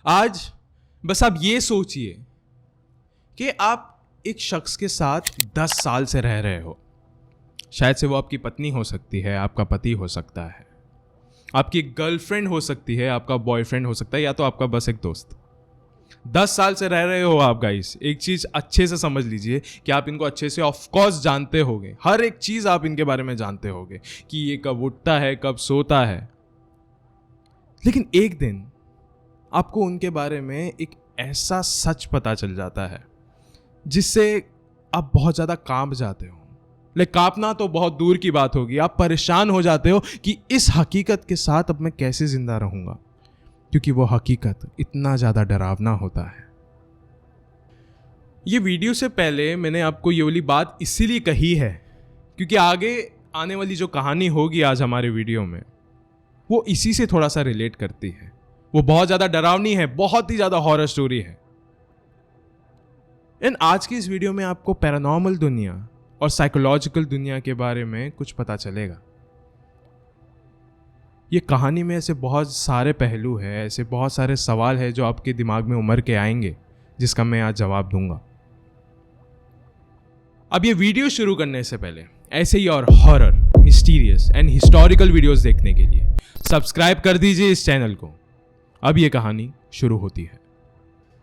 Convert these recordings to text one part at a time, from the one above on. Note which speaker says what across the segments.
Speaker 1: आज बस आप ये सोचिए कि आप एक शख्स के साथ 10 साल से रह रहे हो। शायद से वो आपकी पत्नी हो सकती है, आपका पति हो सकता है, आपकी गर्लफ्रेंड हो सकती है, आपका बॉयफ्रेंड हो सकता है, या तो आपका बस एक दोस्त। 10 साल से रह रहे हो आप गाइस। एक चीज़ अच्छे से समझ लीजिए कि आप इनको अच्छे से ऑफकोर्स जानते होगे, हर एक चीज़ आप इनके बारे में जानते होगे कि ये कब उठता है, कब सोता है। लेकिन एक दिन आपको उनके बारे में एक ऐसा सच पता चल जाता है जिससे आप बहुत ज़्यादा कांप जाते हो। लेकिन कांपना तो बहुत दूर की बात होगी, आप परेशान हो जाते हो कि इस हकीकत के साथ अब मैं कैसे जिंदा रहूंगा, क्योंकि वो हकीकत इतना ज़्यादा डरावना होता है। ये वीडियो से पहले मैंने आपको ये वाली बात इसीलिए कही है क्योंकि आगे आने वाली जो कहानी होगी आज हमारे वीडियो में, वो इसी से थोड़ा सा रिलेट करती है। वो बहुत ज़्यादा डरावनी है, बहुत ही ज़्यादा हॉरर स्टोरी है। इन आज की इस वीडियो में आपको पैरानॉर्मल दुनिया और साइकोलॉजिकल दुनिया के बारे में कुछ पता चलेगा। ये कहानी में ऐसे बहुत सारे पहलू हैं, ऐसे बहुत सारे सवाल हैं जो आपके दिमाग में उमड़ के आएंगे, जिसका मैं आज जवाब दूंगा। अब ये वीडियो शुरू करने से पहले ऐसे ही और horror, mysterious and historical videos देखने के लिए सब्सक्राइब कर दीजिए इस चैनल को। अब ये कहानी शुरू होती है।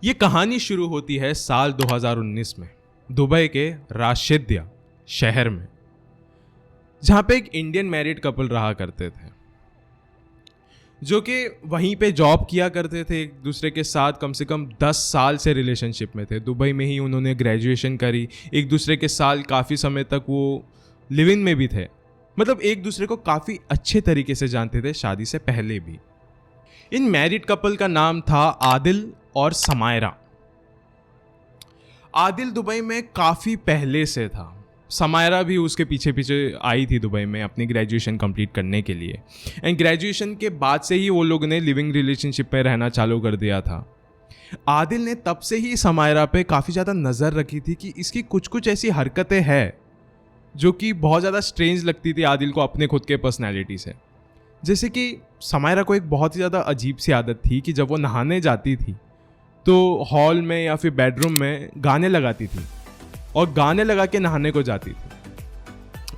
Speaker 1: ये कहानी शुरू होती है साल 2019 में दुबई के राशिदिया शहर में, जहां पे एक इंडियन मैरिड कपल रहा करते थे, जो कि वहीं पे जॉब किया करते थे, एक दूसरे के साथ कम से कम 10 साल से रिलेशनशिप में थे। दुबई में ही उन्होंने ग्रेजुएशन करी, एक दूसरे के साथ काफ़ी समय तक वो लिव इन में भी थे, मतलब एक दूसरे को काफ़ी अच्छे तरीके से जानते थे शादी से पहले भी। इन मैरिड कपल का नाम था आदिल और समायरा। आदिल दुबई में काफ़ी पहले से था, समायरा भी उसके पीछे पीछे आई थी दुबई में अपनी ग्रेजुएशन कंप्लीट करने के लिए। एंड ग्रेजुएशन के बाद से ही वो लोग ने लिविंग रिलेशनशिप में रहना चालू कर दिया था। आदिल ने तब से ही समायरा पे काफ़ी ज़्यादा नज़र रखी थी कि इसकी कुछ कुछ ऐसी हरकतें हैं जो कि बहुत ज़्यादा स्ट्रेंज लगती थी आदिल को अपने खुद के पर्सनैलिटी से। जैसे कि समायरा को एक बहुत ही ज़्यादा अजीब सी आदत थी कि जब वो नहाने जाती थी तो हॉल में या फिर बेडरूम में गाने लगाती थी और गाने लगा के नहाने को जाती थी,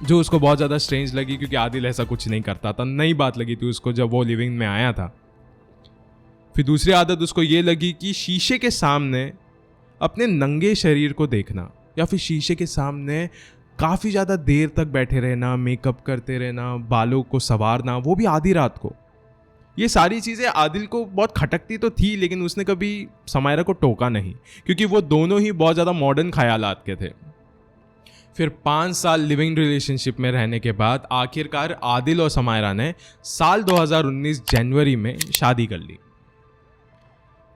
Speaker 1: जो उसको बहुत ज़्यादा स्ट्रेंज लगी क्योंकि आदिल ऐसा कुछ नहीं करता था। नई बात लगी थी उसको जब वो लिविंग में आया था। फिर दूसरी आदत उसको ये लगी कि शीशे के सामने अपने नंगे शरीर को देखना या फिर शीशे के सामने काफ़ी ज़्यादा देर तक बैठे रहना, मेकअप करते रहना, बालों को संवारना, वो भी आधी रात को। ये सारी चीज़ें आदिल को बहुत खटकती तो थी, लेकिन उसने कभी समायरा को टोका नहीं क्योंकि वो दोनों ही बहुत ज़्यादा मॉडर्न ख्यालात के थे। फिर 5 साल लिविंग रिलेशनशिप में रहने के बाद आखिरकार आदिल और समायरा ने साल 2019 जनवरी में शादी कर ली।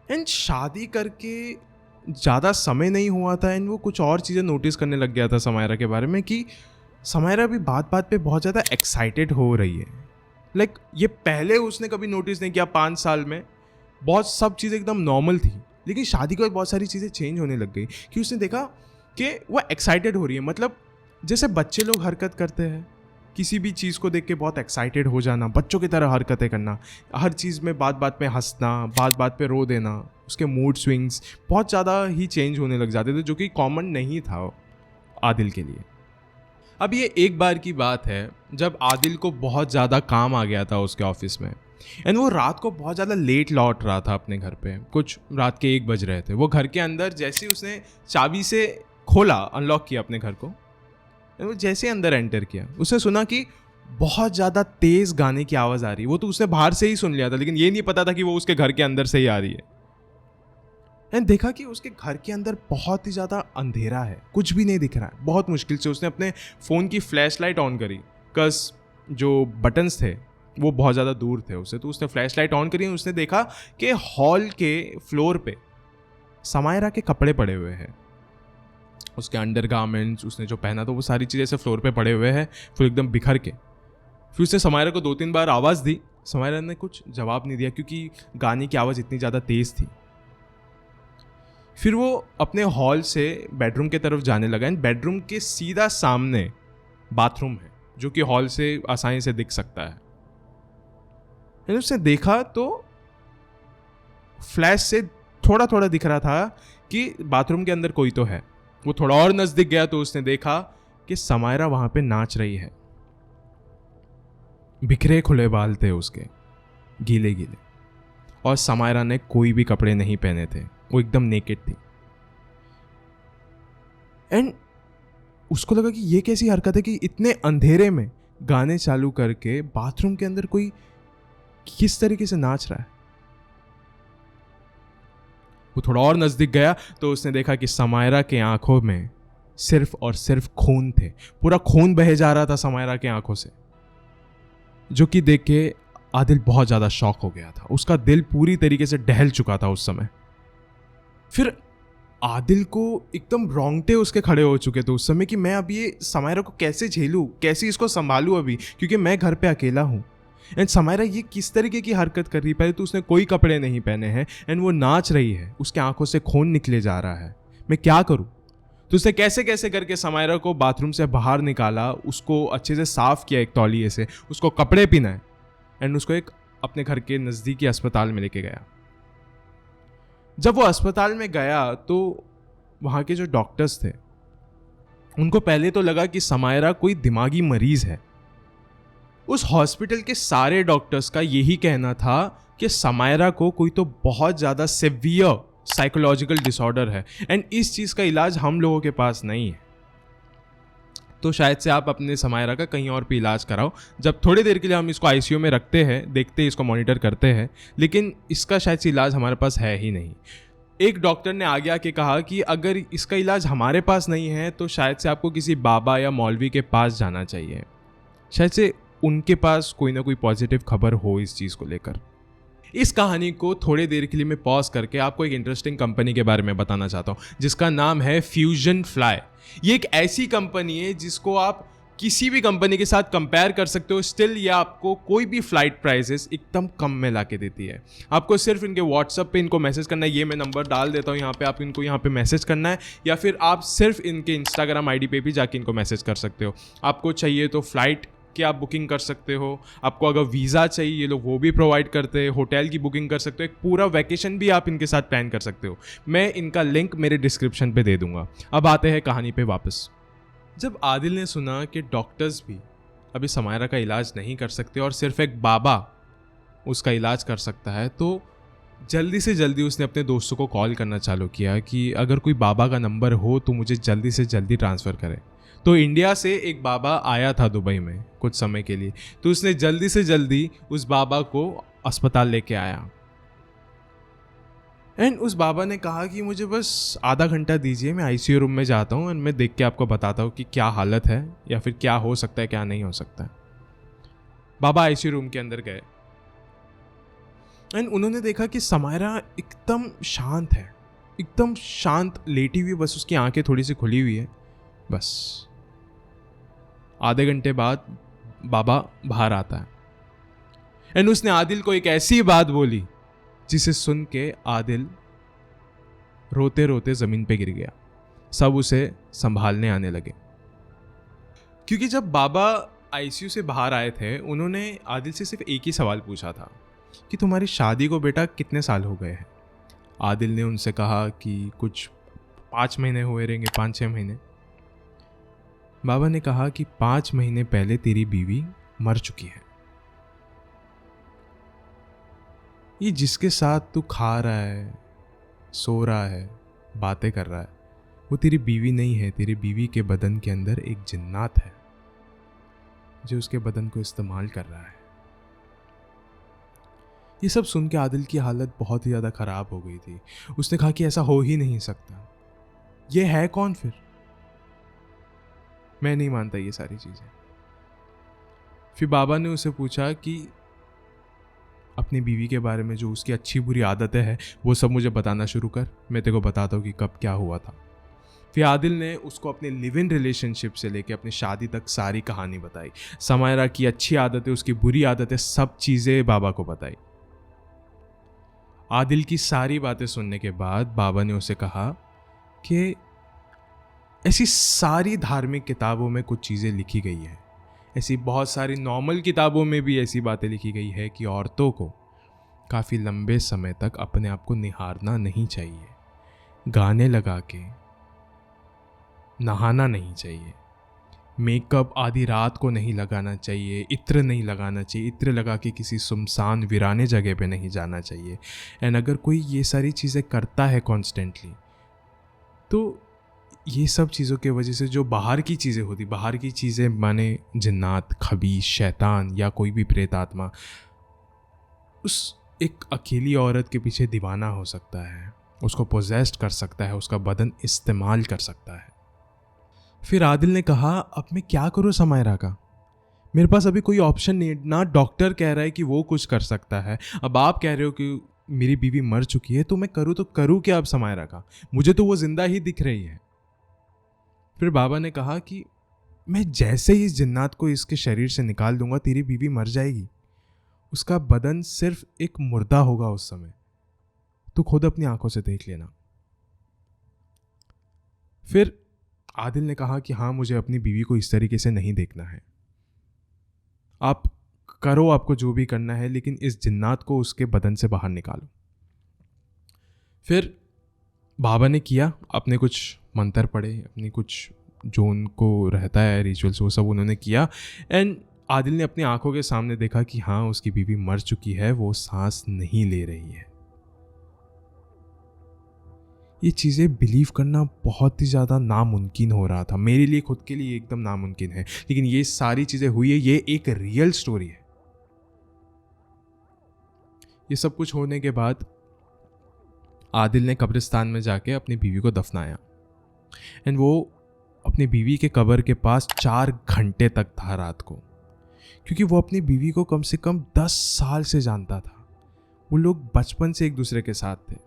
Speaker 1: एंड शादी करके ज़्यादा समय नहीं हुआ था एंड वो कुछ और चीज़ें नोटिस करने लग गया था समायरा के बारे में कि समायरा भी बात बात पे बहुत ज़्यादा एक्साइटेड हो रही है। लाइक ये पहले उसने कभी नोटिस नहीं किया। 5 साल में बहुत सब चीज़ें एकदम नॉर्मल थी, लेकिन शादी के बाद बहुत सारी चीज़ें चेंज होने लग गई कि उसने देखा कि वो एक्साइटेड हो रही है। मतलब जैसे बच्चे लोग हरकत करते हैं, किसी भी चीज़ को देख के बहुत एक्साइटेड हो जाना, बच्चों की तरह हरकतें करना, हर चीज़ में बात बात पे हंसना, बात बात पे रो देना, उसके मूड स्विंग्स बहुत ज़्यादा ही चेंज होने लग जाते थे, जो कि कॉमन नहीं था आदिल के लिए। अब ये एक बार की बात है जब आदिल को बहुत ज़्यादा काम आ गया था उसके ऑफिस में एंड वो रात को बहुत ज़्यादा लेट लौट रहा था अपने घर पे। कुछ रात के 1 बज रहे थे। वो घर के अंदर जैसे ही उसने चाबी से खोला, अनलॉक किया अपने घर को, वो जैसे अंदर एंटर किया उसने सुना कि बहुत ज़्यादा तेज़ गाने की आवाज़ आ रही है। वो तो उसने बाहर से ही सुन लिया था, लेकिन ये नहीं पता था कि वो उसके घर के अंदर से ही आ रही है। एंड देखा कि उसके घर के अंदर बहुत ही ज़्यादा अंधेरा है, कुछ भी नहीं दिख रहा है। बहुत मुश्किल से उसने अपने फ़ोन की फ्लैश लाइट ऑन करी, कस जो बटन्स थे वो बहुत ज़्यादा दूर थे उससे, तो उसने फ्लैश लाइट ऑन करी और उसने देखा कि हॉल के फ्लोर पे समायरा के कपड़े पड़े हुए हैं। उसके अंडरगारमेंट्स, उसने जो पहना था वो सारी चीज़ें ऐसे फ्लोर पे पड़े हुए हैं, फिर एकदम बिखर के। फिर उसने समायरा को 2-3 बार आवाज़ दी, समायरा ने कुछ जवाब नहीं दिया क्योंकि गाने की आवाज़ इतनी ज़्यादा तेज़ थी। फिर वो अपने हॉल से बेडरूम की तरफ जाने लगा एंड बेडरूम के सीधा सामने बाथरूम है जो कि हॉल से आसानी से दिख सकता है। उसने देखा तो फ्लैश से थोड़ा थोड़ा दिख रहा था कि बाथरूम के अंदर कोई तो है। वो थोड़ा और नजदीक गया तो उसने देखा कि समायरा वहां पे नाच रही है। बिखरे खुले बाल थे उसके, गीले गीले, और समायरा ने कोई भी कपड़े नहीं पहने थे, वो एकदम नेकेड थी। एंड उसको लगा कि ये कैसी हरकत है कि इतने अंधेरे में गाने चालू करके बाथरूम के अंदर कोई किस तरीके से नाच रहा है। वो थोड़ा और नजदीक गया तो उसने देखा कि समायरा के आंखों में सिर्फ और सिर्फ खून थे। पूरा खून बहे जा रहा था समायरा के आंखों से, जो कि देख के आदिल बहुत ज्यादा शॉक हो गया था। उसका दिल पूरी तरीके से दहल चुका था उस समय। फिर आदिल को एकदम रोंगटे उसके खड़े हो चुके थे उस समय कि मैं अब ये समायरा को कैसे झेलूं, कैसे इसको संभालूं अभी, क्योंकि मैं घर पे अकेला हूं। एंड समायरा ये किस तरीके की हरकत कर रही है। पहले तो उसने कोई कपड़े नहीं पहने हैं एंड वो नाच रही है, उसके आंखों से खून निकले जा रहा है। मैं क्या करूं? तो उसने कैसे कैसे करके समायरा को बाथरूम से बाहर निकाला, उसको अच्छे से साफ किया एक तौलिए से, उसको कपड़े पहनाए एंड उसको एक अपने घर के नज़दीकी अस्पताल में लेके गया। जब वो अस्पताल में गया तो वहाँ के जो डॉक्टर्स थे उनको पहले तो लगा कि समायरा कोई दिमागी मरीज है। उस हॉस्पिटल के सारे डॉक्टर्स का यही कहना था कि समायरा को कोई तो बहुत ज़्यादा सिवियर साइकोलॉजिकल डिसऑर्डर है एंड इस चीज़ का इलाज हम लोगों के पास नहीं है। तो शायद से आप अपने समायरा का कहीं और पे इलाज कराओ। जब थोड़ी देर के लिए हम इसको आईसीयू में रखते हैं, देखते हैं, इसको मॉनिटर करते हैं, लेकिन इसका शायद से इलाज हमारे पास है ही नहीं। एक डॉक्टर ने आगे आके कहा कि अगर इसका इलाज हमारे पास नहीं है तो शायद से आपको किसी बाबा या मौलवी के पास जाना चाहिए। शायद से उनके पास कोई ना कोई पॉजिटिव खबर हो इस चीज़ को लेकर। इस कहानी को थोड़ी देर के लिए मैं पॉज करके आपको एक इंटरेस्टिंग कंपनी के बारे में बताना चाहता हूँ जिसका नाम है फ्यूजन फ्लाई। ये एक ऐसी कंपनी है जिसको आप किसी भी कंपनी के साथ कंपेयर कर सकते हो, स्टिल ये आपको कोई भी फ्लाइट प्राइसेस एकदम कम में ला के देती है। आपको सिर्फ इनके व्हाट्सएप पे इनको मैसेज करना है, ये मैं नंबर डाल देता हूँ यहाँ पे, आप इनको यहाँ पे मैसेज करना है, या फिर आप सिर्फ इनके इंस्टाग्राम आईडी पे भी जाके इनको मैसेज कर सकते हो। आपको चाहिए तो फ्लाइट की आप बुकिंग कर सकते हो, आपको अगर वीज़ा चाहिए ये लोग वो भी प्रोवाइड करते हैं, होटल की बुकिंग कर सकते हो, एक पूरा वैकेशन भी आप इनके साथ प्लान कर सकते हो। मैं इनका लिंक मेरे डिस्क्रिप्शन पे दे दूंगा। अब आते हैं कहानी पे वापस। जब आदिल ने सुना कि डॉक्टर्स भी अभी समायरा का इलाज नहीं कर सकते और सिर्फ एक बाबा उसका इलाज कर सकता है, तो जल्दी से जल्दी उसने अपने दोस्तों को कॉल करना चालू किया कि अगर कोई बाबा का नंबर हो तो मुझे जल्दी से जल्दी ट्रांसफ़र करें। तो इंडिया से एक बाबा आया था दुबई में कुछ समय के लिए, तो उसने जल्दी से जल्दी उस बाबा को अस्पताल लेके आया एंड उस बाबा ने कहा कि मुझे बस आधा घंटा दीजिए, मैं आईसीयू रूम में जाता हूँ एंड मैं देख के आपको बताता हूँ कि क्या हालत है या फिर क्या हो सकता है क्या नहीं हो सकता है। बाबा आईसीयू रूम के अंदर गए एंड उन्होंने देखा कि समायरा एकदम शांत है, एकदम शांत लेटी हुई, बस उसकी आंखें थोड़ी सी खुली हुई है। बस आधे घंटे बाद बाबा बाहर आता है एंड उसने आदिल को एक ऐसी बात बोली जिसे सुन के आदिल रोते रोते जमीन पे गिर गया। सब उसे संभालने आने लगे, क्योंकि जब बाबा आईसीयू से बाहर आए थे उन्होंने आदिल से सिर्फ एक ही सवाल पूछा था कि तुम्हारी शादी को बेटा कितने साल हो गए हैं। आदिल ने उनसे कहा कि कुछ 5 महीने हुए रहेंगे, 5-6 महीने। बाबा ने कहा कि 5 महीने पहले तेरी बीवी मर चुकी है। ये जिसके साथ तू खा रहा है, सो रहा है, बातें कर रहा है, वो तेरी बीवी नहीं है। तेरी बीवी के बदन के अंदर एक जिन्नात है जो उसके बदन को इस्तेमाल कर रहा है। ये सब सुन के आदिल की हालत बहुत ही ज़्यादा ख़राब हो गई थी। उसने कहा कि ऐसा हो ही नहीं सकता, ये है कौन फिर? मैं नहीं मानता ये सारी चीज़ें। फिर बाबा ने उसे पूछा कि अपनी बीवी के बारे में जो उसकी अच्छी बुरी आदतें हैं वो सब मुझे बताना शुरू कर, मैं तेरे को बताता हूँ कि कब क्या हुआ था। फिर आदिल ने उसको अपने लिव इन रिलेशनशिप से लेके अपनी शादी तक सारी कहानी बताई। समायरा की अच्छी आदतें, उसकी बुरी आदतें, सब चीज़ें बाबा को बताई। आदिल की सारी बातें सुनने के बाद बाबा ने उसे कहा कि ऐसी सारी धार्मिक किताबों में कुछ चीज़ें लिखी गई है, ऐसी बहुत सारी नॉर्मल किताबों में भी ऐसी बातें लिखी गई है कि औरतों को काफ़ी लंबे समय तक अपने आप को निहारना नहीं चाहिए, गाने लगा के नहाना नहीं चाहिए, मेकअप आधी रात को नहीं लगाना चाहिए, इत्र नहीं लगाना चाहिए, इत्र लगा के किसी सुनसान वीराने जगह पे नहीं जाना चाहिए। एंड अगर कोई ये सारी चीज़ें करता है कॉन्स्टेंटली, तो ये सब चीज़ों की वजह से जो बाहर की चीज़ें होती, बाहर की चीज़ें माने जिन्नात, खबीस, शैतान या कोई भी प्रेत आत्मा, उस एक अकेली औरत के पीछे दीवाना हो सकता है, उसको पोजेस्ट कर सकता है, उसका बदन इस्तेमाल कर सकता है। फिर आदिल ने कहा, अब मैं क्या करूँ समायरा का? मेरे पास अभी कोई ऑप्शन नहीं है। ना डॉक्टर कह रहा है कि वो कुछ कर सकता है, अब आप कह रहे हो कि मेरी बीवी मर चुकी है, तो मैं करूँ तो करूँ क्या अब समायरा का? मुझे तो वो जिंदा ही दिख रही है। फिर बाबा ने कहा कि मैं जैसे ही इस जिन्नात को इसके शरीर से निकाल दूंगा, तेरी बीवी मर जाएगी, उसका बदन सिर्फ एक मुर्दा होगा उस समय, तू खुद अपनी आंखों से देख लेना। फिर आदिल ने कहा कि हाँ, मुझे अपनी बीवी को इस तरीके से नहीं देखना है, आप करो आपको जो भी करना है, लेकिन इस जिन्नात को उसके बदन से बाहर निकालो। फिर बाबा ने किया, अपने कुछ मंत्र पढ़े, अपनी कुछ जो उनको रहता है रिचुअल्स, वो सब उन्होंने किया। एंड आदिल ने अपनी आंखों के सामने देखा कि हाँ, उसकी बीवी मर चुकी है, वो सांस नहीं ले रही है। ये चीज़ें बिलीव करना बहुत ही ज़्यादा नामुमकिन हो रहा था, मेरे लिए खुद के लिए एकदम नामुमकिन है, लेकिन ये सारी चीज़ें हुई है, ये एक रियल स्टोरी है। ये सब कुछ होने के बाद आदिल ने कब्रिस्तान में जाके अपनी बीवी को दफनाया। एंड वो अपनी बीवी के कब्र के पास 4 घंटे तक था रात को, क्योंकि वो अपनी बीवी को कम से कम 10 साल से जानता था। वो लोग बचपन से एक दूसरे के साथ थे।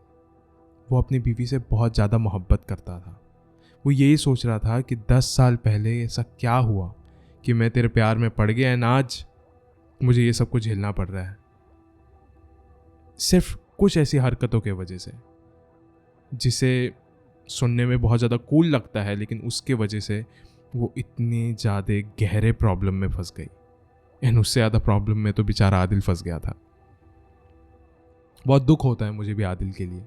Speaker 1: वो अपनी बीवी से बहुत ज़्यादा मोहब्बत करता था। वो यही सोच रहा था कि 10 साल पहले ऐसा क्या हुआ कि मैं तेरे प्यार में पड़ गया, एंड आज मुझे ये सब कुछ झेलना पड़ रहा है, सिर्फ कुछ ऐसी हरकतों के वजह से, जिसे सुनने में बहुत ज़्यादा कूल लगता है, लेकिन उसके वजह से वो इतने ज़्यादा गहरे प्रॉब्लम में फंस गई। एंड उससे ज़्यादा प्रॉब्लम में तो बेचारा आदिल फंस गया था। बहुत दुख होता है मुझे भी आदिल के लिए।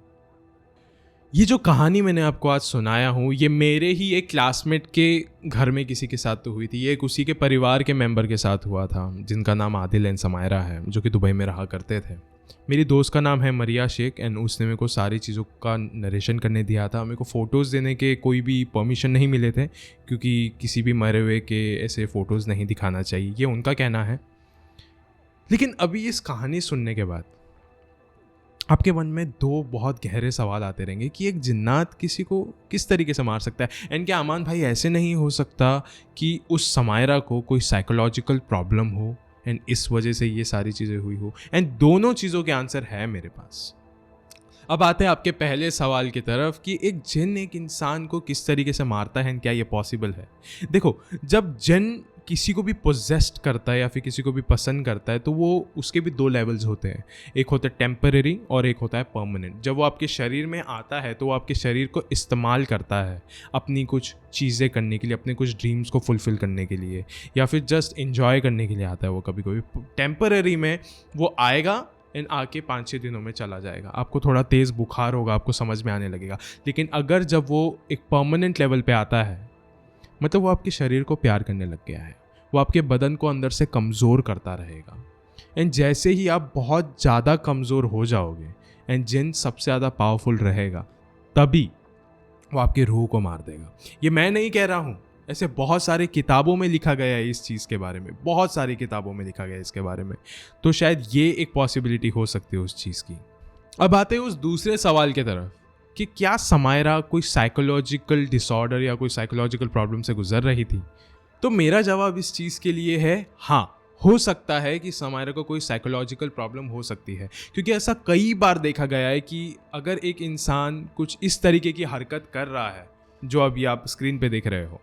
Speaker 1: ये जो कहानी मैंने आपको आज सुनाया हूँ, ये मेरे ही एक क्लासमेट के घर में किसी के साथ तो हुई थी। ये एक उसी के परिवार के मेंबर के साथ हुआ था, जिनका नाम आदिल एंड समायरा है, जो कि दुबई में रहा करते थे। मेरी दोस्त का नाम है मरिया शेख, एंड उसने मेरे को सारी चीज़ों का नरेशन करने दिया था। मेरे को फ़ोटोज़ देने के कोई भी परमिशन नहीं मिले थे, क्योंकि किसी भी मरे हुए के ऐसे फ़ोटोज़ नहीं दिखाना चाहिए, ये उनका कहना है। लेकिन अभी इस कहानी सुनने के बाद आपके मन में 2 बहुत गहरे सवाल आते रहेंगे कि एक जिन्नात किसी को किस तरीके से मार सकता है। एंड क्या अमान भाई ऐसे नहीं हो सकता कि उस समायरा को कोई साइकोलॉजिकल प्रॉब्लम हो एंड इस वजह से ये सारी चीज़ें हुई हो? एंड दोनों चीज़ों के आंसर है मेरे पास। अब आते हैं आपके पहले सवाल की तरफ कि एक जिन एक इंसान को किस तरीके से मारता है, क्या ये पॉसिबल है? देखो, जब जिन किसी को भी पोजेस्ट करता है या फिर किसी को भी पसंद करता है, तो वो उसके भी 2 लेवल्स होते हैं। एक होता है टेम्पररी और एक होता है परमानेंट। जब वो आपके शरीर में आता है तो वो आपके शरीर को इस्तेमाल करता है अपनी कुछ चीज़ें करने के लिए, अपने कुछ ड्रीम्स को फुलफ़िल करने के लिए, या फिर जस्ट एंजॉय करने के लिए आता है वो कभी कभी। टेम्पररी में वो आएगा एंड आके 5-6 दिनों में चला जाएगा, आपको थोड़ा तेज़ बुखार होगा, आपको समझ में आने लगेगा। लेकिन अगर जब वो एक परमानेंट लेवल पे आता है, मतलब वो आपके शरीर को प्यार करने लग गया है, वो आपके बदन को अंदर से कमज़ोर करता रहेगा। एंड जैसे ही आप बहुत ज़्यादा कमज़ोर हो जाओगे एंड जिन सबसे ज़्यादा पावरफुल रहेगा, तभी वो आपकी रूह को मार देगा। ये मैं नहीं कह रहा हूँ, ऐसे बहुत सारे किताबों में लिखा गया है इस चीज़ के बारे में, बहुत सारी किताबों में लिखा गया है इसके बारे में। तो शायद ये एक पॉसिबिलिटी हो सकती है उस चीज़ की। अब आते हैं उस दूसरे सवाल की तरफ कि क्या समायरा कोई साइकोलॉजिकल डिसऑर्डर या कोई साइकोलॉजिकल प्रॉब्लम से गुजर रही थी? तो मेरा जवाब इस चीज़ के लिए है हाँ, हो सकता है कि समायरा को कोई साइकोलॉजिकल प्रॉब्लम हो सकती है, क्योंकि ऐसा कई बार देखा गया है कि अगर एक इंसान कुछ इस तरीके की हरकत कर रहा है जो अभी आप स्क्रीन पे देख रहे हो,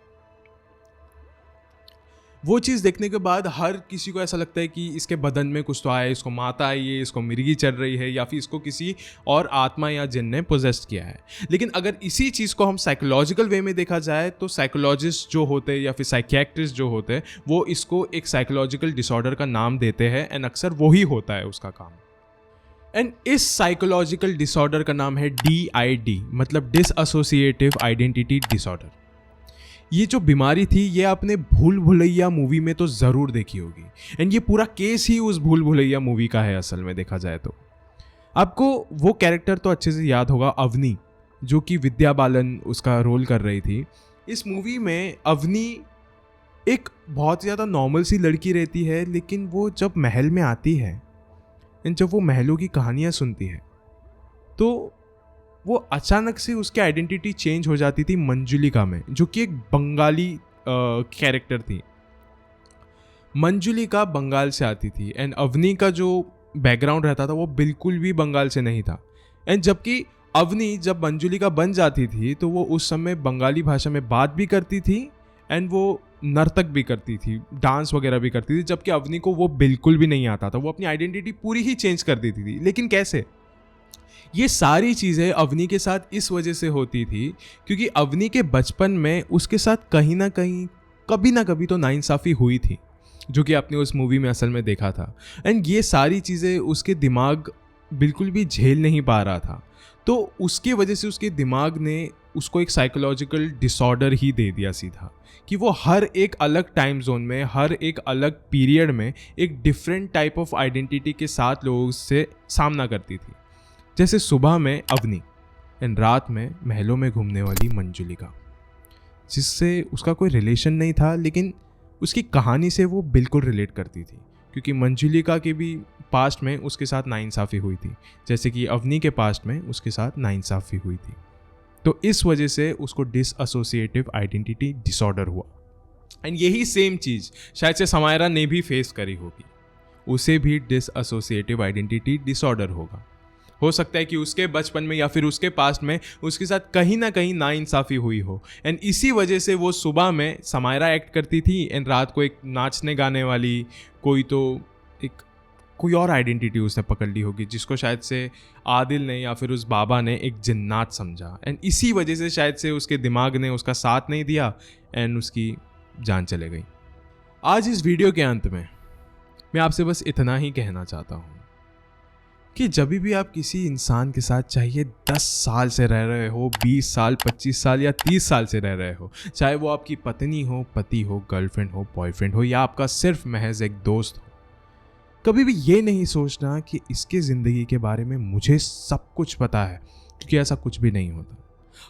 Speaker 1: वो चीज़ देखने के बाद हर किसी को ऐसा लगता है कि इसके बदन में कुछ तो आया है, इसको माता आई है, इसको मिर्गी चल रही है, या फिर इसको किसी और आत्मा या जिन ने पोजेस्ट किया है। लेकिन अगर इसी चीज़ को हम साइकोलॉजिकल वे में देखा जाए तो साइकोलॉजिस्ट जो होते हैं या फिर साइकियाट्रिस्ट जो होते हैं, वो इसको एक साइकोलॉजिकल डिसऑर्डर का नाम देते हैं, एंड अक्सर वही होता है उसका काम। एंड इस साइकोलॉजिकल डिसऑर्डर का नाम है DID, मतलब डिसएसोसिएटिव आइडेंटिटी डिसऑर्डर। ये जो बीमारी थी ये आपने भूल भुलैया मूवी में तो ज़रूर देखी होगी, एंड ये पूरा केस ही उस भूल भुलैया मूवी का है असल में देखा जाए तो। आपको वो कैरेक्टर तो अच्छे से याद होगा, अवनी, जो कि विद्या बालन उसका रोल कर रही थी। इस मूवी में अवनी एक बहुत ज़्यादा नॉर्मल सी लड़की रहती है, लेकिन वो जब महल में आती है एंड जब वो महलों की कहानियाँ सुनती है तो वो अचानक से उसकी आइडेंटिटी चेंज हो जाती थी मंजुलिका में, जो कि एक बंगाली कैरेक्टर थी। मंजुलिका बंगाल से आती थी एंड अवनी का जो बैकग्राउंड रहता था वो बिल्कुल भी बंगाल से नहीं था। एंड जबकि अवनी जब मंजुलिका बन जाती थी तो वो उस समय बंगाली भाषा में बात भी करती थी एंड वो नर्तक भी करती थी, डांस वगैरह भी करती थी, जबकि अवनी को वो बिल्कुल भी नहीं आता था। वो अपनी आइडेंटिटी पूरी ही चेंज कर देती थी। लेकिन कैसे? ये सारी चीज़ें अवनी के साथ इस वजह से होती थी क्योंकि अवनी के बचपन में उसके साथ कहीं ना कहीं कभी ना कभी तो नाइंसाफ़ी हुई थी, जो कि आपने उस मूवी में असल में देखा था। एंड ये सारी चीज़ें उसके दिमाग बिल्कुल भी झेल नहीं पा रहा था, तो उसकी वजह से उसके दिमाग ने उसको एक साइकोलॉजिकल डिसऑर्डर ही दे दिया सीधा, कि वो हर एक अलग टाइम जोन में, हर एक अलग पीरियड में एक डिफरेंट टाइप ऑफ आइडेंटिटी के साथ लोगों से सामना करती थी। जैसे सुबह में अवनी एंड रात में महलों में घूमने वाली मंजुलिका, जिससे उसका कोई रिलेशन नहीं था, लेकिन उसकी कहानी से वो बिल्कुल रिलेट करती थी क्योंकि मंजुलिका के भी पास्ट में उसके साथ नाइंसाफ़ी हुई थी, जैसे कि अवनी के पास्ट में उसके साथ नाइंसाफ़ी हुई थी। तो इस वजह से उसको डिसएसोसिएटिव आइडेंटिटी डिसऑर्डर हुआ। एंड यही सेम चीज़ शायद से समायरा ने भी फेस करी होगी, उसे भी डिसएसोसिएटिव आइडेंटिटी डिसऑर्डर होगा। हो सकता है कि उसके बचपन में या फिर उसके पास्ट में उसके साथ कहीं ना कहीं नाइंसाफ़ी हुई हो एंड इसी वजह से वो सुबह में समायरा एक्ट करती थी एंड रात को एक नाचने गाने वाली कोई और आइडेंटिटी उसने पकड़ ली होगी, जिसको शायद से आदिल ने या फिर उस बाबा ने एक जिन्नात समझा एंड इसी वजह से शायद से उसके दिमाग ने उसका साथ नहीं दिया एंड उसकी जान चले गई। आज इस वीडियो के अंत में मैं आपसे बस इतना ही कहना चाहता हूँ कि जब भी आप किसी इंसान के साथ, चाहिए 10 साल से रह रहे हो, 20 साल, 25 साल या 30 साल से रह रहे हो, चाहे वो आपकी पत्नी हो, पति हो, गर्लफ्रेंड हो, बॉयफ्रेंड हो या आपका सिर्फ महज एक दोस्त हो, कभी भी ये नहीं सोचना कि इसके ज़िंदगी के बारे में मुझे सब कुछ पता है, क्योंकि ऐसा कुछ भी नहीं होता।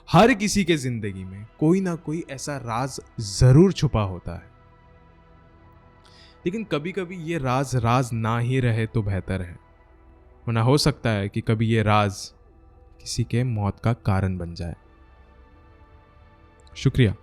Speaker 1: हर किसी के ज़िंदगी में कोई ना कोई ऐसा राज ज़रूर छुपा होता है, लेकिन कभी कभी ये राज ना ही रहे तो बेहतर है, वरना हो सकता है कि कभी ये राज किसी के मौत का कारण बन जाए। शुक्रिया।